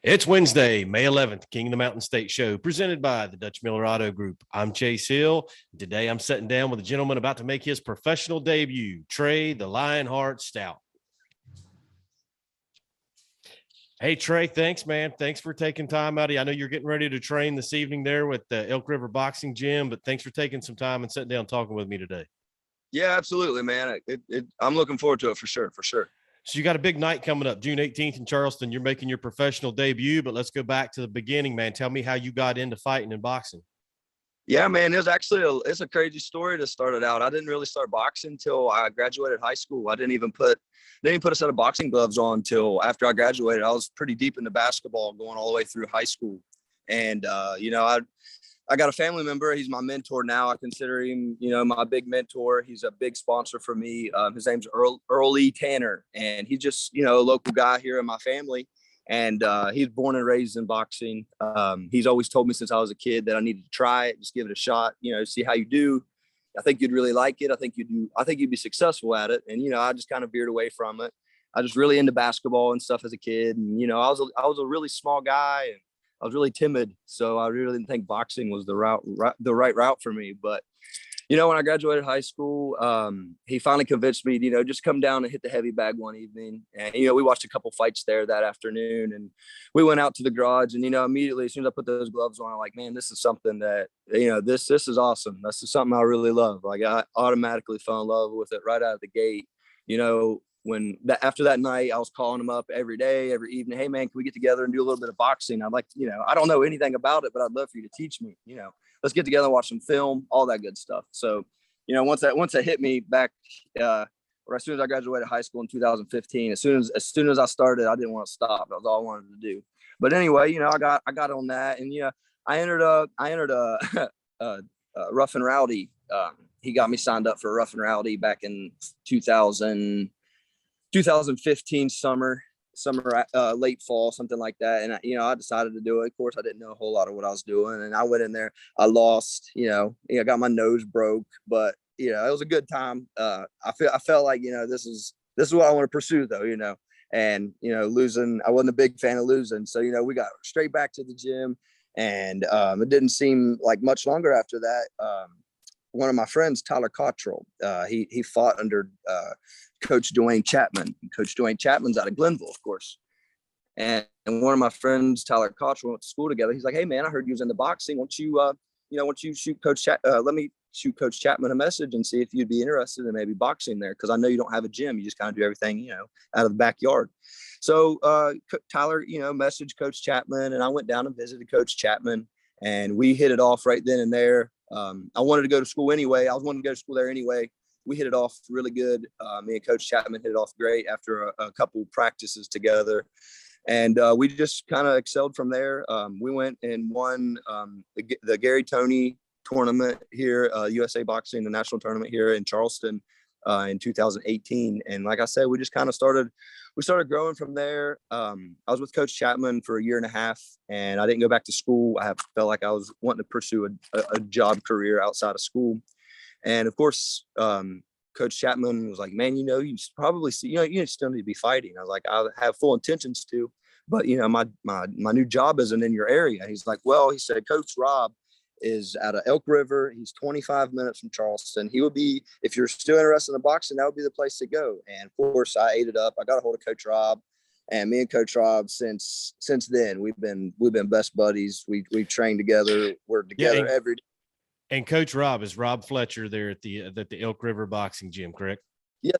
It's Wednesday, May 11th, King of the Mountain State Show, presented by the Dutch Miller Auto Group. I'm Chase Hill. Today, I'm sitting down with a gentleman about to make his professional debut, Trae the Lionheart Stout. Hey, Trey, thanks, man. Thanks for taking time out. I know you're getting ready to train this evening there with the Elk River Boxing Gym, but thanks for taking some time and sitting down talking with me today. Yeah, absolutely, man. I'm looking forward to it for sure. So you got a big night coming up, June 18th in Charleston. You're making your professional debut, but let's go back to the beginning, man. Tell me how you got into fighting and boxing. Yeah, man, it's a crazy story to start it out. I didn't really start boxing until I graduated high school. I didn't even put a set of boxing gloves on until after I graduated. I was pretty deep into basketball going all the way through high school. And I got a family member. He's my mentor now. I consider him, my big mentor. He's a big sponsor for me. His name's Earl E. Tanner, and he's just, a local guy here in my family. And he's born and raised in boxing. He's always told me since I was a kid that I needed to try it, just give it a shot, see how you do. I think you'd really like it. I think you'd be successful at it. And, I just kind of veered away from it. I was really into basketball and stuff as a kid. And, I was a really small guy, and I was really timid. So I really didn't think boxing was the right route for me. But, when I graduated high school, he finally convinced me, just come down and hit the heavy bag one evening. And, we watched a couple fights there that afternoon, and we went out to the garage, and, immediately as soon as I put those gloves on, I'm like, man, this is something that, this is awesome. This is something I really love. Like, I automatically fell in love with it right out of the gate. After that night, I was calling him up every day, every evening. Hey man, can we get together and do a little bit of boxing? I'd like to, I don't know anything about it, but I'd love for you to teach me, let's get together and watch some film, all that good stuff. So, once that hit me back, or as soon as I graduated high school in 2015, as soon as I started, I didn't want to stop. That was all I wanted to do. But anyway, I got on that, and I entered Rough and Rowdy. He got me signed up for Rough and Rowdy back in 2015 summer, late fall, something like that. And I decided to do it. Of course, I didn't know a whole lot of what I was doing, and I went in there. I lost. I got my nose broke, but it was a good time. I felt like this is what I want to pursue, though. And losing, I wasn't a big fan of losing. So we got straight back to the gym, and it didn't seem like much longer after that. One of my friends, Tyler Cottrell, he fought under Coach Dwayne Chapman. Coach Dwayne Chapman's out of Glenville, of course. And one of my friends, Tyler Cottrell, went to school together. He's like, hey man, I heard you was into boxing. Won't you shoot let me shoot Coach Chapman a message and see if you'd be interested in maybe boxing there. Cause I know you don't have a gym. You just kind of do everything, out of the backyard. So Tyler, messaged Coach Chapman, and I went down and visited Coach Chapman, and we hit it off right then and there. I wanted to go to school anyway. I was wanting to go to school there anyway. We hit it off really good. Me and Coach Chapman hit it off great after a couple practices together. And we just kind of excelled from there. We went and won the Gary Toney tournament here, USA Boxing, the national tournament here in Charleston in 2018. And like I said, we just kind of started growing from there. I was with Coach Chapman for a year and a half, and I didn't go back to school. I felt like I was wanting to pursue a job career outside of school. And of course, Coach Chapman was like, man, you probably see, you still need to be fighting. I was like, I have full intentions to, but my new job isn't in your area. He's like, well, he said, Coach Rob is out of Elk River. He's 25 minutes from Charleston. He would be, if you're still interested in boxing, that would be the place to go. And of course, I ate it up. I got a hold of Coach Rob, and me and Coach Rob since then we've been best buddies. We trained together. We're together every day. And Coach Rob is Rob Fletcher there at the Elk River Boxing Gym, correct? Yes,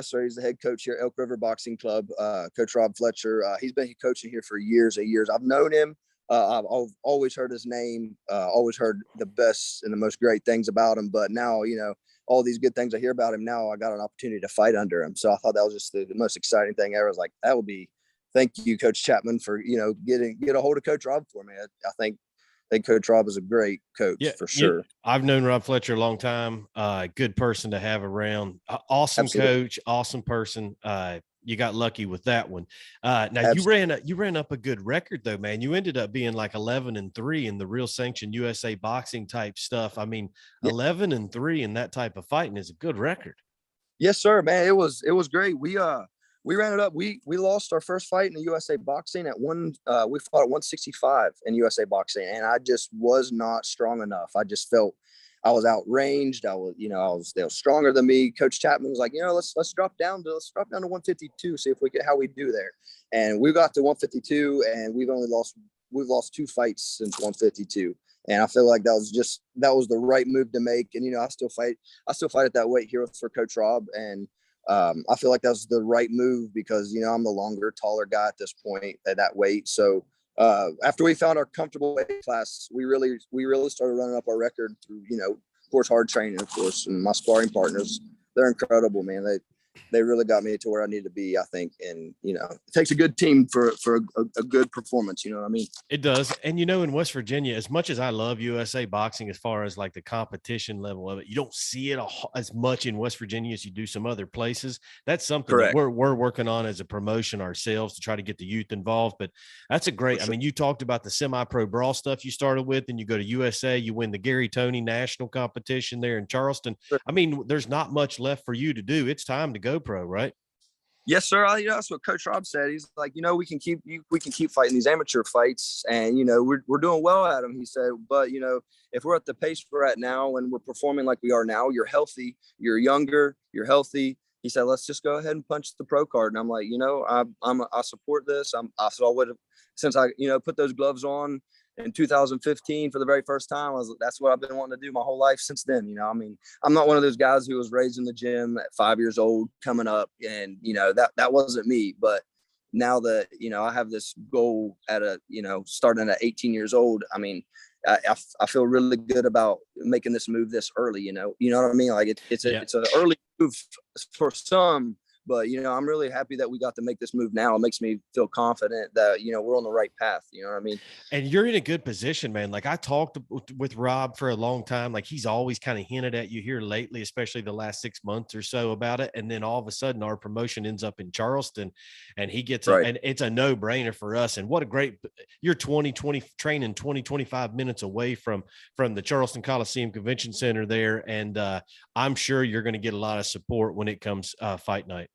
sir. He's the head coach here at Elk River Boxing Club. Coach Rob Fletcher. He's been coaching here for years and years. I've known him. I've always heard his name, always heard the best and the most great things about him. But now, all these good things I hear about him now, I got an opportunity to fight under him. So I thought that was just the most exciting thing ever. I was like, that would be, thank you, Coach Chapman, for, get a hold of Coach Rob for me. I think Coach Rob is a great coach for sure. Yeah, I've known Rob Fletcher a long time. Good person to have around. Awesome Absolutely. coach, awesome person. You got lucky with that one. Now Absolutely. you ran up a good record though, man. You ended up being like 11-3 in the real sanctioned USA boxing type stuff. I mean, 11-3 in that type of fighting is a good record. Yes, sir, man. It was great. we ran it up. We lost our first fight in the USA boxing at we fought at 165 in USA boxing, and I just was not strong enough. I just felt I was outranged. They were stronger than me. Coach Chapman was like, let's drop down to 152, see if we get how we do there. And we got to 152, and we've lost 2 fights since 152. And I feel like that was the right move to make. And I still fight at that weight here for Coach Rob, and I feel like that was the right move because I'm the longer, taller guy at this point at that weight. So after we found our comfortable weight class, we really started running up our record through, of course, hard training, of course, and my sparring partners. They're incredible, man. They really got me to where I need to be, I think. And, it takes a good team for a good performance. You know what I mean? It does. And, in West Virginia, as much as I love USA boxing, as far as like the competition level of it, you don't see it as much in West Virginia as you do some other places. That's something Correct. that we're working on as a promotion ourselves to try to get the youth involved. But that's a great, sure. You talked about the semi-pro brawl stuff you started with, and you go to USA, you win the Gary Toney national competition there in Charleston. Sure. There's not much left for you to do. It's time to go pro, right? Yes, sir. That's what Coach Rob said. He's like, we can keep fighting these amateur fights, and we're doing well at them. He said, but if we're at the pace we're at now and we're performing like we are now, you're healthy, you're younger, you're healthy. He said, let's just go ahead and punch the pro card. And I'm like, I support this. Since I put those gloves on in 2015 for the very first time, that's what I've been wanting to do my whole life since then. I'm not one of those guys who was raised in the gym at 5 years old coming up, and that wasn't me. But now that I have this goal at starting at 18 years old, I feel really good about making this move this early. You know what I mean? Like it's an early move for some. But, I'm really happy that we got to make this move now. It makes me feel confident that, we're on the right path. You know what I mean? And you're in a good position, man. Like I talked with Rob for a long time. Like he's always kind of hinted at you here lately, especially the last 6 months or so about it. And then all of a sudden our promotion ends up in Charleston, and he gets and it's a no brainer for us. And what a great, you're 20 training 20, 25 minutes away from the Charleston Coliseum Convention Center there. And I'm sure you're going to get a lot of support when it comes fight night.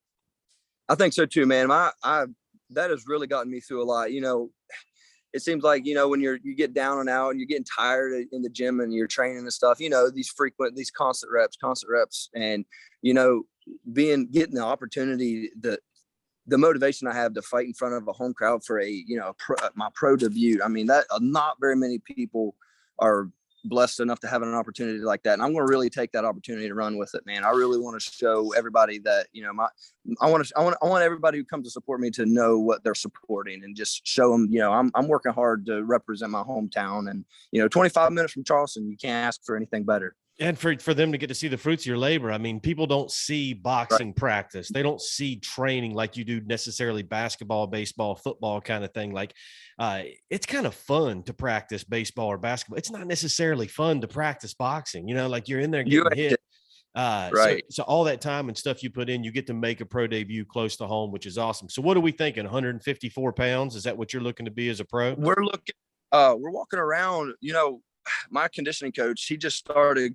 I think so too, man. That has really gotten me through a lot. It seems like, when you get down and out and you're getting tired in the gym and you're training and stuff, these constant reps and, getting the opportunity, the motivation I have to fight in front of a home crowd for my pro debut. That not very many people are blessed enough to have an opportunity like that, and I'm going to really take that opportunity to run with it, man. I really want to show everybody that I want everybody who comes to support me to know what they're supporting, and just show them I'm working hard to represent my hometown, and 25 minutes from Charleston, you can't ask for anything better. And for them to get to see the fruits of your labor. People don't see boxing practice. They don't see training like you do necessarily basketball, baseball, football kind of thing. Like it's kind of fun to practice baseball or basketball. It's not necessarily fun to practice boxing, like you're in there getting hit. So all that time and stuff you put in, you get to make a pro debut close to home, which is awesome. So what are we thinking? 154 pounds? Is that what you're looking to be as a pro? We're walking around, my conditioning coach, he just started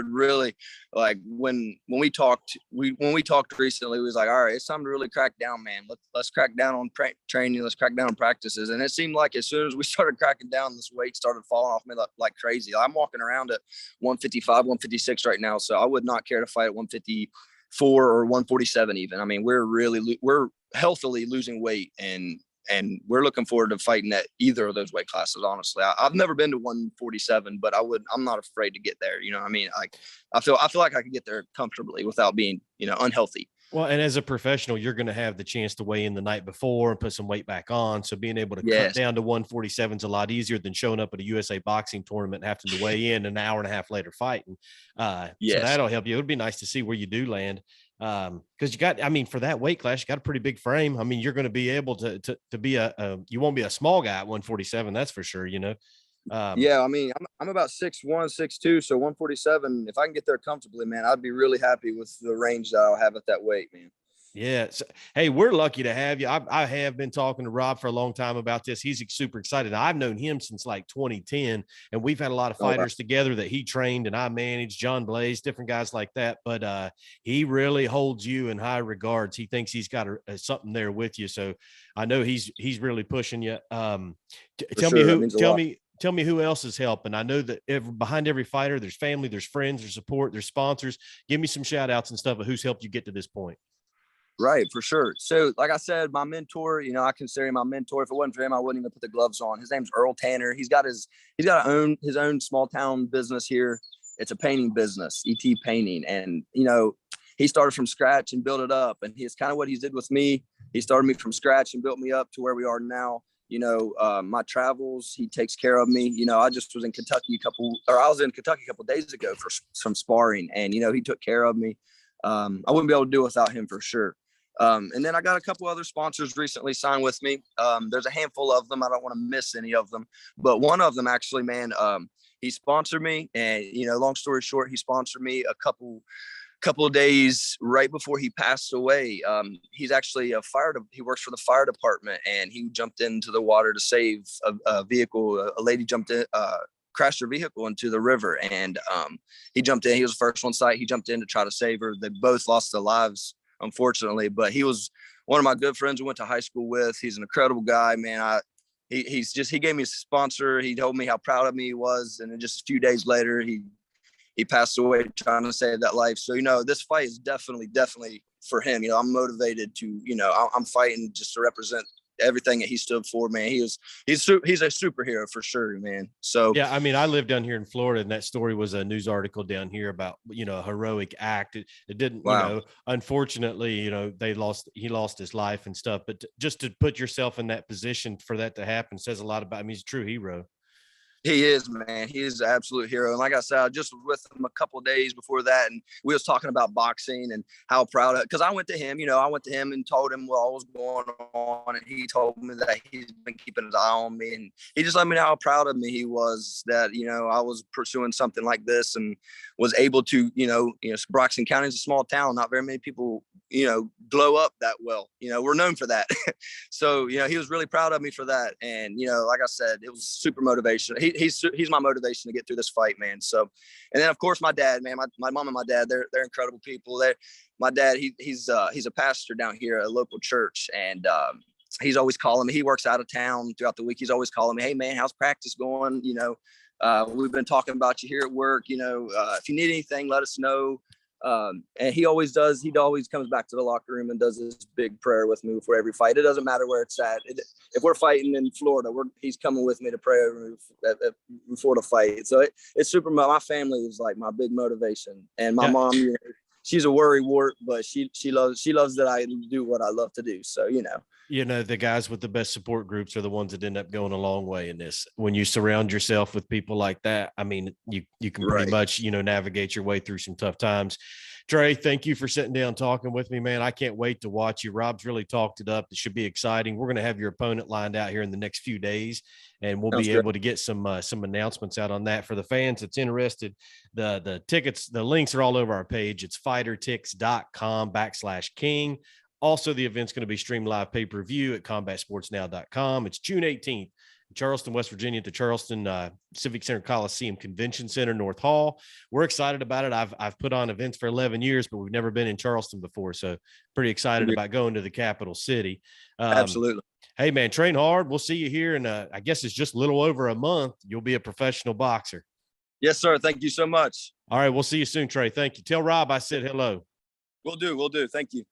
really, like when we talked recently, he was like, all right, it's time to really crack down, man. Let's crack down on training. Let's crack down on practices. And it seemed like as soon as we started cracking down, this weight started falling off me like crazy. I'm walking around at 155, 156 right now. So I would not care to fight at 154 or 147 even. We're healthily losing weight, and we're looking forward to fighting at either of those weight classes. Honestly, I've never been to 147, but I'm not afraid to get there. I feel like I could get there comfortably without being, unhealthy. Well, and as a professional, you're going to have the chance to weigh in the night before and put some weight back on. So being able to cut down to 147 is a lot easier than showing up at a USA boxing tournament and having to weigh in an hour and a half later fighting. So that'll help you. It would be nice to see where you do land. Because you got, for that weight class, you got a pretty big frame. You're going to be able to be you won't be a small guy at 147. That's for sure. I'm about 6'1", 6'2", so 147. If I can get there comfortably, man, I'd be really happy with the range that I'll have at that weight, man. Yeah. So, hey, we're lucky to have you. I have been talking to Rob for a long time about this. He's super excited. I've known him since like 2010, and we've had a lot of Oh, wow. fighters together that he trained and I managed, John Blaze, different guys like that. But he really holds you in high regards. He thinks he's got something there with you. So I know he's really pushing you. For sure. That means a lot. Tell me who else is helping. I know that behind every fighter, there's family, there's friends, there's support, there's sponsors. Give me some shout outs and stuff of who's helped you get to this point. Right, for sure. So, like I said, my mentor, I consider him my mentor. If it wasn't for him, I wouldn't even put the gloves on. His name's Earl Tanner. He's got his own small town business here. It's a painting business, ET Painting, and he started from scratch and built it up. And he's kind of what he did with me. He started me from scratch and built me up to where we are now. My travels, he takes care of me. I just was in Kentucky I was in Kentucky a couple of days ago for some sparring, and he took care of me. I wouldn't be able to do it without him for sure. And then I got a couple other sponsors recently signed with me. There's a handful of them. I don't want to miss any of them, but one of them actually, man, he sponsored me, and long story short, he sponsored me a couple of days right before he passed away. He's actually he works for the fire department, and he jumped into the water to save a vehicle. A lady jumped in, crashed her vehicle into the river, and he jumped in. He was the first on site. He jumped in to try to save her. They both lost their lives, unfortunately, but he was one of my good friends we went to high school with. He's an incredible guy, man. He gave me a sponsor. He told me how proud of me he was, and then just a few days later, he passed away trying to save that life. So, this fight is definitely for him. I'm motivated to, I'm fighting just to represent everything that he stood for, man. He's a superhero for sure, man. So yeah, I mean, I live down here in Florida, and that story was a news article down here about a heroic act. It didn't, wow. Unfortunately, he lost his life and stuff. But just to put yourself in that position for that to happen says a lot about him. He's a true hero. He is, man. He is an absolute hero. And like I said, I just was with him a couple of days before that, and we was talking about boxing and how proud of, because I went to him, and told him what was going on, and he told me that he's been keeping his eye on me, and he just let me know how proud of me he was that, I was pursuing something like this and was able to, Broxton County is a small town. Not very many people, glow up that well. We're known for that. So, he was really proud of me for that. And, like I said, it was super motivation. He's my motivation to get through this fight, man. So, and then of course my dad, man, my mom and my dad, they're incredible people. My dad, he's a pastor down here at a local church, and he's always calling me. He works out of town throughout the week. He's always calling me, hey man, how's practice going? We've been talking about you here at work. If you need anything, let us know. And he always does. He always comes back to the locker room and does this big prayer with me for every fight. It doesn't matter where it's at. If we're fighting in Florida, he's coming with me to pray before the fight. So it's super. My family is like my big motivation, and my mom, she's a worry wart, but she loves that I do what I love to do. So the guys with the best support groups are the ones that end up going a long way in this. When you surround yourself with people like that, I mean, you can pretty much, navigate your way through some tough times. Trey, thank you for sitting down talking with me, man. I can't wait to watch you. Rob's really talked it up. It should be exciting. We're going to have your opponent lined out here in the next few days, and we'll be able to get some announcements out on that for the fans that's interested. The tickets, the links are all over our page. It's fightertix.com/king. Also, the event's going to be streamed live pay-per-view at combatsportsnow.com. It's June 18th in Charleston, West Virginia, at the Charleston Civic Center Coliseum Convention Center, North Hall. We're excited about it. I've put on events for 11 years, but we've never been in Charleston before, so pretty excited about going to the capital city. Absolutely. Hey, man, train hard. We'll see you here in, I guess it's just a little over a month. You'll be a professional boxer. Yes, sir. Thank you so much. All right, we'll see you soon, Trey. Thank you. Tell Rob I said hello. We'll do. Thank you.